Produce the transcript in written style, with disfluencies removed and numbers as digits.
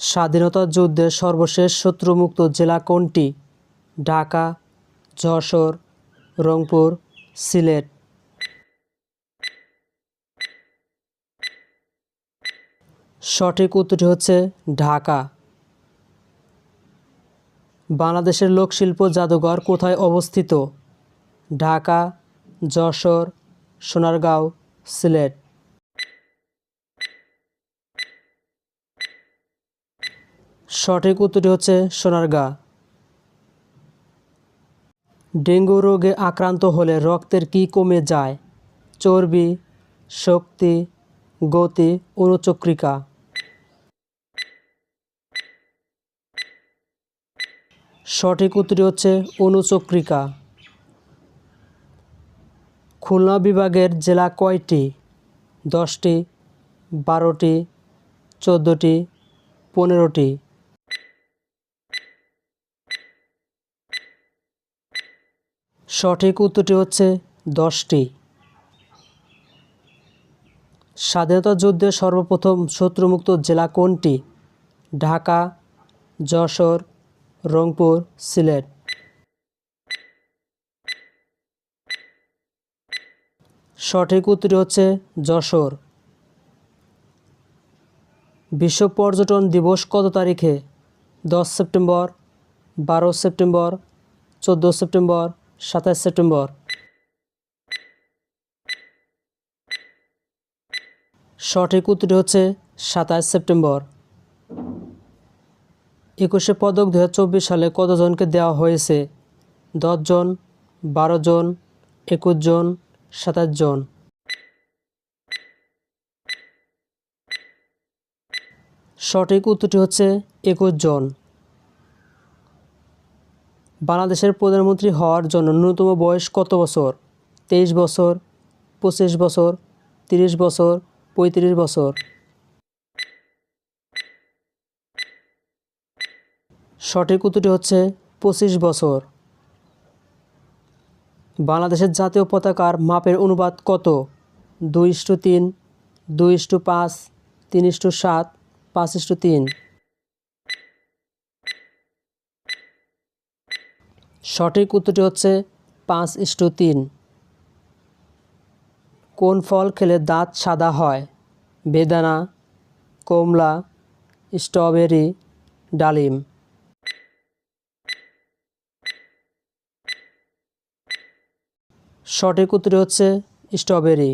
স্বাধীনতা যুদ্ধের সর্বশেষ শত্রুমুক্ত জেলা কোনটি? ঢাকা, যশোর, রংপুর, সিলেট। সঠিক উত্তরটি হচ্ছে ঢাকা। বাংলাদেশের লোকশিল্প জাদুঘর কোথায় অবস্থিত? ঢাকা, যশোর, সোনারগাঁও, সিলেট। সঠিক উত্তরটি হচ্ছে সোনারগাঁ। ডেঙ্গু রোগে আক্রান্ত হলে রক্তের কী কমে যায়? চর্বি, শক্তি, গতি, অণুচক্রিকা। সঠিক উত্তরটি হচ্ছে অণুচক্রিকা। খুলনা বিভাগের জেলা কয়টি? 10টি, 12টি, 14টি, 15টি। সঠিক উত্তরটি হচ্ছে 10টি। স্বাধীনতা যুদ্ধের সর্বপ্রথম শত্রুমুক্ত জেলা কোনটি? ঢাকা, যশোর, রংপুর, সিলেট। সঠিক উত্তরটি হচ্ছে যশোর। বিশ্ব পর্যটন দিবস কত তারিখে? 10 সেপ্টেম্বর, 12 সেপ্টেম্বর, 14 সেপ্টেম্বর, 27 সেপ্টেম্বর। সঠিক উত্তরটি হচ্ছে 27 সেপ্টেম্বর। 21শে পদক 2024 সালে কতজনকে দেওয়া হয়েছে? 10 জন, 12 জন, 21 জন, 27 জন। সঠিক উত্তরটি হচ্ছে 21 জন। বাংলাদেশের প্রধানমন্ত্রী হওয়ার জন্য ন্যূনতম বয়স কত বছর? 23 বছর, 25 বছর, 30 বছর, 35 বছর। সঠিক উত্তরটি হচ্ছে 25 বছর। বাংলাদেশের জাতীয় পতাকার মাপের অনুপাত কত? 2:3, 2:5, 3:7, 5:3। সঠিক উত্তরটি হচ্ছে 5:3। কোন ফল খেলে দাঁত সাদা হয়? বেদানা, কমলা, স্ট্রবেরি, ডালিম। সঠিক উত্তরটি হচ্ছে স্ট্রবেরি।